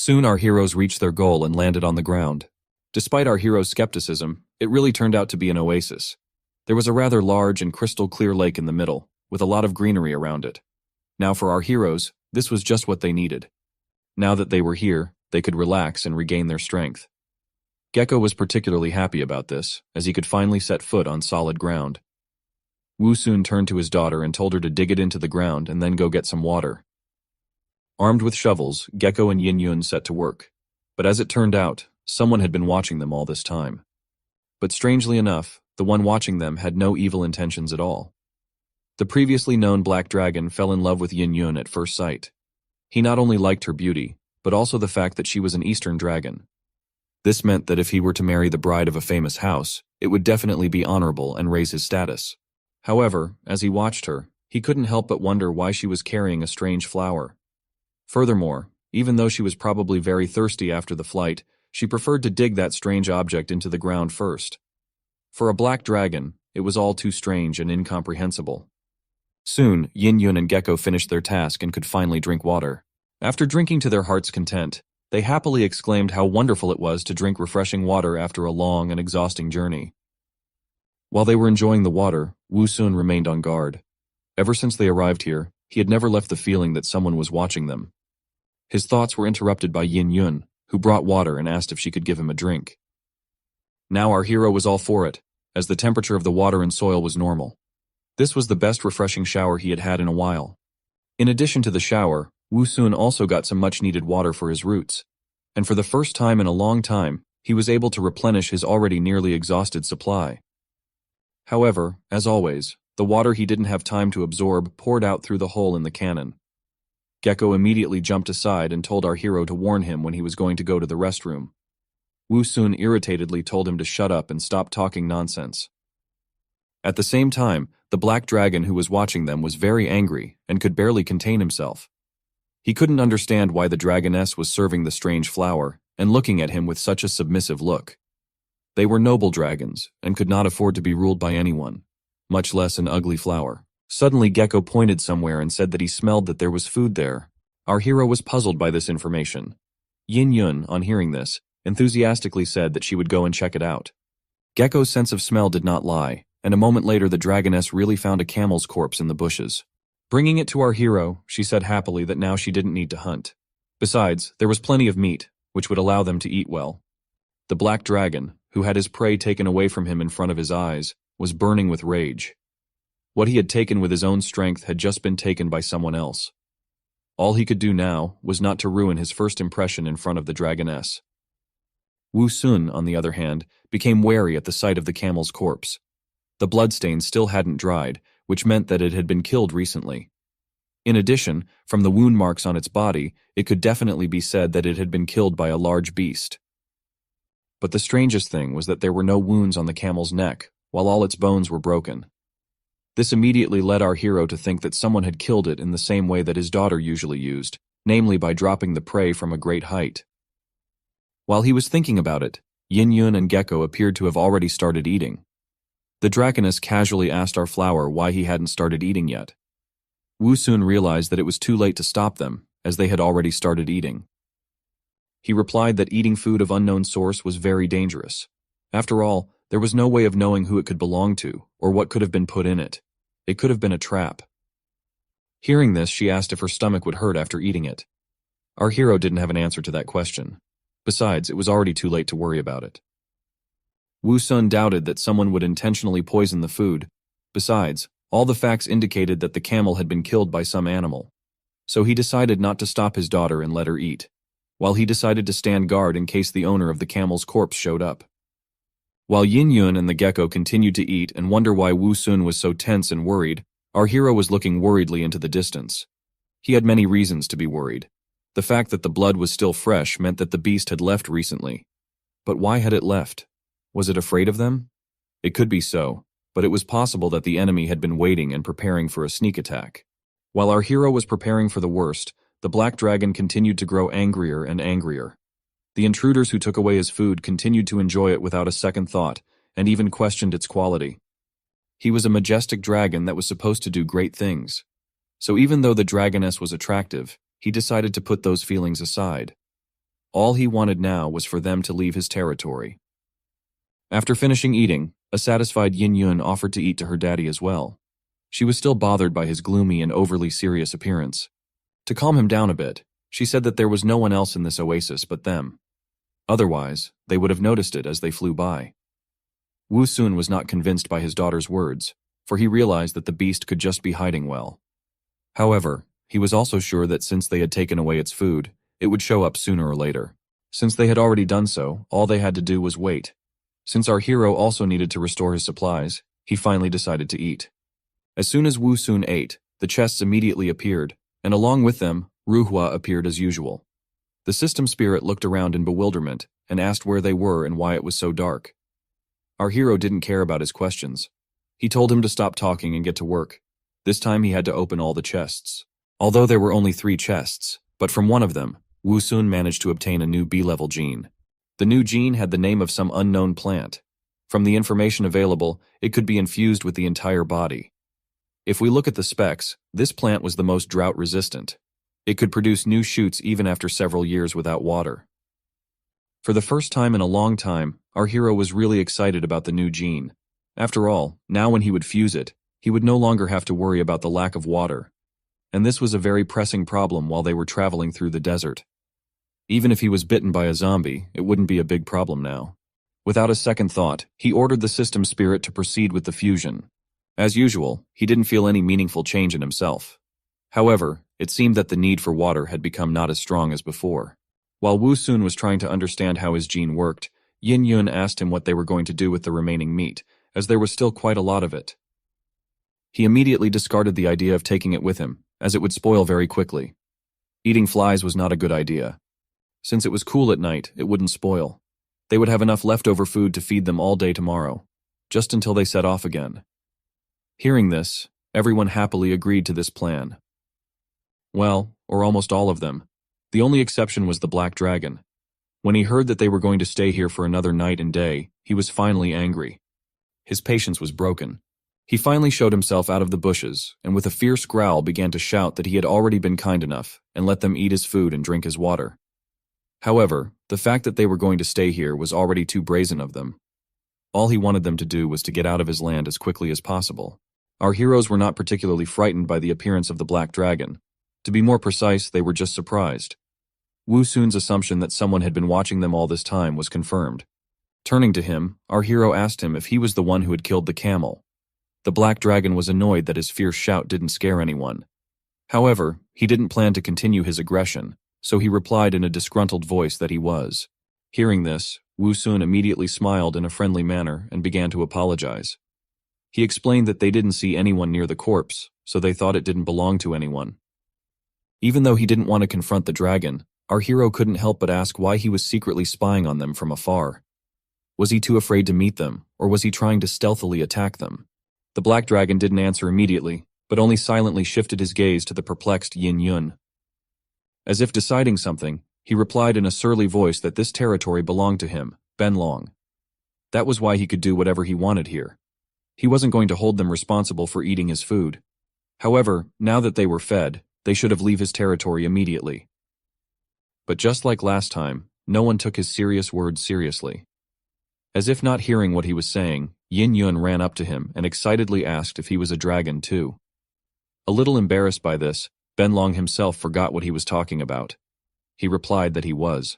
Soon our heroes reached their goal and landed on the ground. Despite our hero's skepticism, it really turned out to be an oasis. There was a rather large and crystal-clear lake in the middle, with a lot of greenery around it. Now for our heroes, this was just what they needed. Now that they were here, they could relax and regain their strength. Gecko was particularly happy about this, as he could finally set foot on solid ground. Wu soon turned to his daughter and told her to dig it into the ground and then go get some water. Armed with shovels, Gecko and Yin Yun set to work. But as it turned out, someone had been watching them all this time. But strangely enough, the one watching them had no evil intentions at all. The previously known Black Dragon fell in love with Yin Yun at first sight. He not only liked her beauty, but also the fact that she was an Eastern dragon. This meant that if he were to marry the bride of a famous house, it would definitely be honorable and raise his status. However, as he watched her, he couldn't help but wonder why she was carrying a strange flower. Furthermore, even though she was probably very thirsty after the flight, she preferred to dig that strange object into the ground first. For a black dragon, it was all too strange and incomprehensible. Soon, Yin Yun and Gecko finished their task and could finally drink water. After drinking to their heart's content, they happily exclaimed how wonderful it was to drink refreshing water after a long and exhausting journey. While they were enjoying the water, Wu Sun remained on guard. Ever since they arrived here, he had never left the feeling that someone was watching them. His thoughts were interrupted by Yin Yun, who brought water and asked if she could give him a drink. Now our hero was all for it, as the temperature of the water and soil was normal. This was the best refreshing shower he had had in a while. In addition to the shower, Wu Sun also got some much-needed water for his roots, and for the first time in a long time, he was able to replenish his already nearly exhausted supply. However, as always, the water he didn't have time to absorb poured out through the hole in the cannon. Gecko immediately jumped aside and told our hero to warn him when he was going to go to the restroom. Wu Sun irritatedly told him to shut up and stop talking nonsense. At the same time, the black dragon who was watching them was very angry and could barely contain himself. He couldn't understand why the dragoness was serving the strange flower and looking at him with such a submissive look. They were noble dragons and could not afford to be ruled by anyone, much less an ugly flower. Suddenly Gecko pointed somewhere and said that he smelled that there was food there. Our hero was puzzled by this information. Yin Yun, on hearing this, enthusiastically said that she would go and check it out. Gecko's sense of smell did not lie, and a moment later the dragoness really found a camel's corpse in the bushes. Bringing it to our hero, she said happily that now she didn't need to hunt. Besides, there was plenty of meat, which would allow them to eat well. The black dragon, who had his prey taken away from him in front of his eyes, was burning with rage. What he had taken with his own strength had just been taken by someone else. All he could do now was not to ruin his first impression in front of the dragoness. Wu Sun, on the other hand, became wary at the sight of the camel's corpse. The bloodstain still hadn't dried, which meant that it had been killed recently. In addition, from the wound marks on its body, it could definitely be said that it had been killed by a large beast. But the strangest thing was that there were no wounds on the camel's neck, while all its bones were broken. This immediately led our hero to think that someone had killed it in the same way that his daughter usually used, namely by dropping the prey from a great height. While he was thinking about it, Yin Yun and Gecko appeared to have already started eating. The dragoness casually asked our flower why he hadn't started eating yet. Wu Sun realized that it was too late to stop them, as they had already started eating. He replied that eating food of unknown source was very dangerous. After all, there was no way of knowing who it could belong to, or what could have been put in it. It could have been a trap. Hearing this, she asked if her stomach would hurt after eating it. Our hero didn't have an answer to that question. Besides, it was already too late to worry about it. Wu Sun doubted that someone would intentionally poison the food. Besides, all the facts indicated that the camel had been killed by some animal. So he decided not to stop his daughter and let her eat, while he decided to stand guard in case the owner of the camel's corpse showed up. While Yin Yun and the gecko continued to eat and wonder why Wu Sun was so tense and worried, our hero was looking worriedly into the distance. He had many reasons to be worried. The fact that the blood was still fresh meant that the beast had left recently. But why had it left? Was it afraid of them? It could be so, but it was possible that the enemy had been waiting and preparing for a sneak attack. While our hero was preparing for the worst, the black dragon continued to grow angrier and angrier. The intruders who took away his food continued to enjoy it without a second thought, and even questioned its quality. He was a majestic dragon that was supposed to do great things. So even though the dragoness was attractive, he decided to put those feelings aside. All he wanted now was for them to leave his territory. After finishing eating, a satisfied Yin Yun offered to eat to her daddy as well. She was still bothered by his gloomy and overly serious appearance. To calm him down a bit, she said that there was no one else in this oasis but them. Otherwise, they would have noticed it as they flew by. Wu Sun was not convinced by his daughter's words, for he realized that the beast could just be hiding well. However, he was also sure that since they had taken away its food, it would show up sooner or later. Since they had already done so, all they had to do was wait. Since our hero also needed to restore his supplies, he finally decided to eat. As soon as Wu Sun ate, the chests immediately appeared, and along with them, Ruhua appeared as usual. The system spirit looked around in bewilderment and asked where they were and why it was so dark. Our hero didn't care about his questions. He told him to stop talking and get to work. This time he had to open all the chests. Although there were only 3 chests, but from one of them, Wu Sun managed to obtain a new B-level gene. The new gene had the name of some unknown plant. From the information available, it could be infused with the entire body. If we look at the specs, this plant was the most drought-resistant. It could produce new shoots even after several years without water. For the first time in a long time, our hero was really excited about the new gene. After all, now when he would fuse it, he would no longer have to worry about the lack of water. And this was a very pressing problem while they were traveling through the desert. Even if he was bitten by a zombie, it wouldn't be a big problem now. Without a second thought, he ordered the system spirit to proceed with the fusion. As usual, he didn't feel any meaningful change in himself. However, it seemed that the need for water had become not as strong as before. While Wu Sun was trying to understand how his gene worked, Yin Yun asked him what they were going to do with the remaining meat, as there was still quite a lot of it. He immediately discarded the idea of taking it with him, as it would spoil very quickly. Eating flies was not a good idea. Since it was cool at night, it wouldn't spoil. They would have enough leftover food to feed them all day tomorrow, just until they set off again. Hearing this, everyone happily agreed to this plan. Well, or almost all of them. The only exception was the Black Dragon. When he heard that they were going to stay here for another night and day, he was finally angry. His patience was broken. He finally showed himself out of the bushes, and with a fierce growl began to shout that he had already been kind enough and let them eat his food and drink his water. However, the fact that they were going to stay here was already too brazen of them. All he wanted them to do was to get out of his land as quickly as possible. Our heroes were not particularly frightened by the appearance of the Black Dragon. To be more precise, they were just surprised. Wu Sun's assumption that someone had been watching them all this time was confirmed. Turning to him, our hero asked him if he was the one who had killed the camel. The Black Dragon was annoyed that his fierce shout didn't scare anyone. However, he didn't plan to continue his aggression, so he replied in a disgruntled voice that he was. Hearing this, Wu Sun immediately smiled in a friendly manner and began to apologize. He explained that they didn't see anyone near the corpse, so they thought it didn't belong to anyone. Even though he didn't want to confront the dragon, our hero couldn't help but ask why he was secretly spying on them from afar. Was he too afraid to meet them, or was he trying to stealthily attack them? The Black Dragon didn't answer immediately, but only silently shifted his gaze to the perplexed Yin Yun. As if deciding something, he replied in a surly voice that this territory belonged to him, Ben Long. That was why he could do whatever he wanted here. He wasn't going to hold them responsible for eating his food. However, now that they were fed, they should have leave his territory immediately. But just like last time, no one took his serious words seriously. As if not hearing what he was saying, Yin Yun ran up to him and excitedly asked if he was a dragon too. A little embarrassed by this, Ben Long himself forgot what he was talking about. He replied that he was.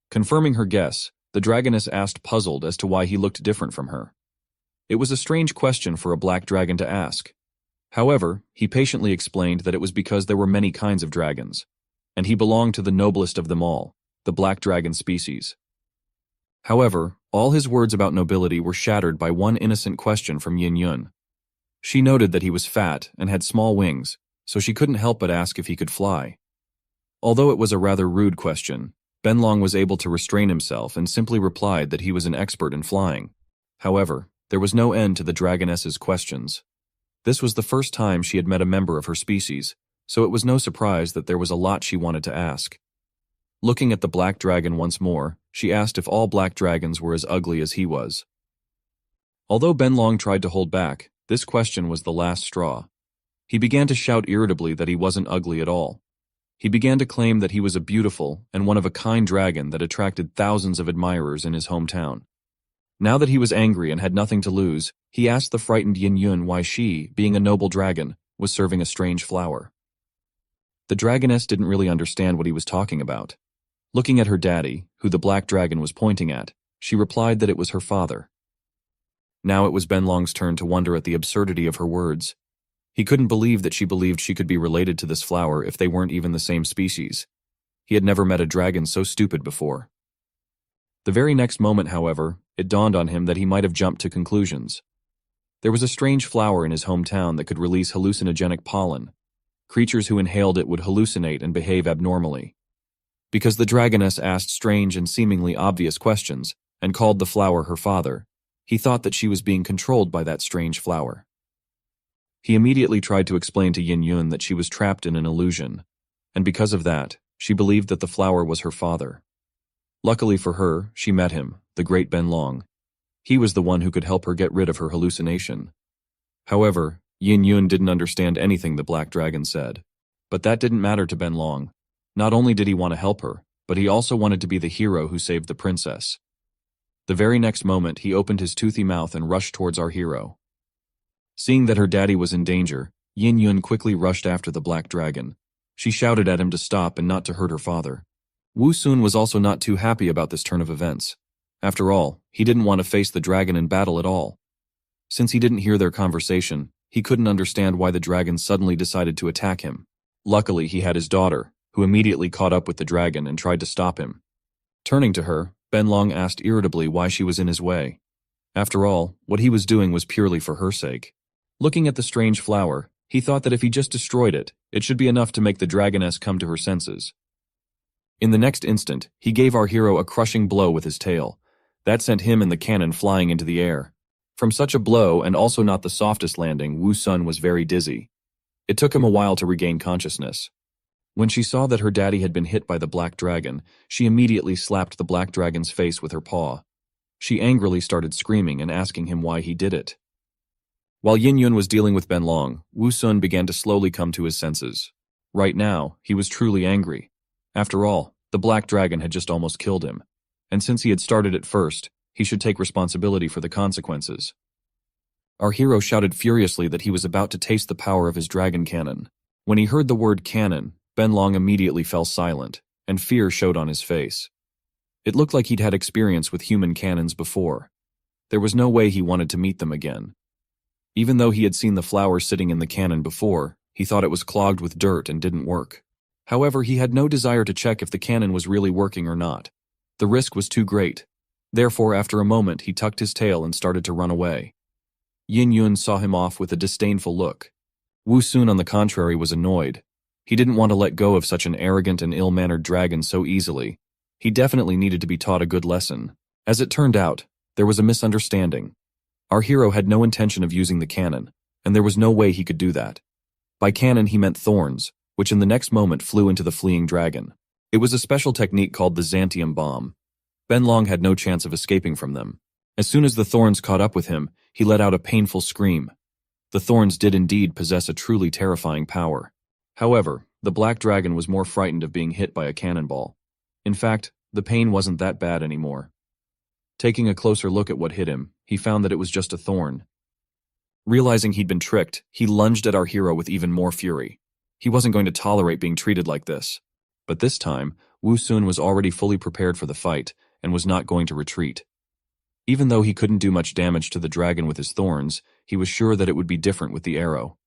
Confirming her guess, the dragoness asked, puzzled as to why he looked different from her. It was a strange question for a black dragon to ask. However, he patiently explained that it was because there were many kinds of dragons, and he belonged to the noblest of them all, the black dragon species. However, all his words about nobility were shattered by one innocent question from Yin Yun. She noted that he was fat and had small wings, so she couldn't help but ask if he could fly. Although it was a rather rude question, Ben Long was able to restrain himself and simply replied that he was an expert in flying. However, there was no end to the dragoness's questions. This was the first time she had met a member of her species, so it was no surprise that there was a lot she wanted to ask. Looking at the black dragon once more, she asked if all black dragons were as ugly as he was. Although Ben Long tried to hold back, this question was the last straw. He began to shout irritably that he wasn't ugly at all. He began to claim that he was a beautiful and one-of-a-kind dragon that attracted thousands of admirers in his hometown. Now that he was angry and had nothing to lose, he asked the frightened Yin Yun why she, being a noble dragon, was serving a strange flower. The dragoness didn't really understand what he was talking about. Looking at her daddy, who the black dragon was pointing at, she replied that it was her father. Now it was Benlong's turn to wonder at the absurdity of her words. He couldn't believe that she believed she could be related to this flower if they weren't even the same species. He had never met a dragon so stupid before. The very next moment, however, it dawned on him that he might have jumped to conclusions. There was a strange flower in his hometown that could release hallucinogenic pollen. Creatures who inhaled it would hallucinate and behave abnormally. Because the dragoness asked strange and seemingly obvious questions and called the flower her father, he thought that she was being controlled by that strange flower. He immediately tried to explain to Yin Yun that she was trapped in an illusion, and because of that, she believed that the flower was her father. Luckily for her, she met him, the great Benlong. He was the one who could help her get rid of her hallucination. However, Yin Yun didn't understand anything the black dragon said. But that didn't matter to Benlong. Not only did he want to help her, but he also wanted to be the hero who saved the princess. The very next moment, he opened his toothy mouth and rushed towards our hero. Seeing that her daddy was in danger, Yin Yun quickly rushed after the black dragon. She shouted at him to stop and not to hurt her father. Wu Sun was also not too happy about this turn of events. After all, he didn't want to face the dragon in battle at all. Since he didn't hear their conversation, he couldn't understand why the dragon suddenly decided to attack him. Luckily, he had his daughter, who immediately caught up with the dragon and tried to stop him. Turning to her, Benlong asked irritably why she was in his way. After all, what he was doing was purely for her sake. Looking at the strange flower, he thought that if he just destroyed it, it should be enough to make the dragoness come to her senses. In the next instant, he gave our hero a crushing blow with his tail. That sent him and the cannon flying into the air. From such a blow, and also not the softest landing, Wu Sun was very dizzy. It took him a while to regain consciousness. When she saw that her daddy had been hit by the black dragon, she immediately slapped the black dragon's face with her paw. She angrily started screaming and asking him why he did it. While Yin Yun was dealing with Benlong, Wu Sun began to slowly come to his senses. Right now, he was truly angry. After all, the black dragon had just almost killed him. And since he had started it first, he should take responsibility for the consequences. Our hero shouted furiously that he was about to taste the power of his dragon cannon. When he heard the word cannon, Benlong immediately fell silent, and fear showed on his face. It looked like he'd had experience with human cannons before. There was no way he wanted to meet them again. Even though he had seen the flower sitting in the cannon before, he thought it was clogged with dirt and didn't work. However, he had no desire to check if the cannon was really working or not. The risk was too great. Therefore, after a moment, he tucked his tail and started to run away. Yin Yun saw him off with a disdainful look. Wu Sun, on the contrary, was annoyed. He didn't want to let go of such an arrogant and ill-mannered dragon so easily. He definitely needed to be taught a good lesson. As it turned out, there was a misunderstanding. Our hero had no intention of using the cannon, and there was no way he could do that. By cannon he meant thorns, which in the next moment flew into the fleeing dragon. It was a special technique called the Xanthium bomb. Benlong had no chance of escaping from them. As soon as the thorns caught up with him, he let out a painful scream. The thorns did indeed possess a truly terrifying power. However, the black dragon was more frightened of being hit by a cannonball. In fact, the pain wasn't that bad anymore. Taking a closer look at what hit him, he found that it was just a thorn. Realizing he'd been tricked, he lunged at our hero with even more fury. He wasn't going to tolerate being treated like this. But this time, Wu Sun was already fully prepared for the fight and was not going to retreat. Even though he couldn't do much damage to the dragon with his thorns, he was sure that it would be different with the arrow.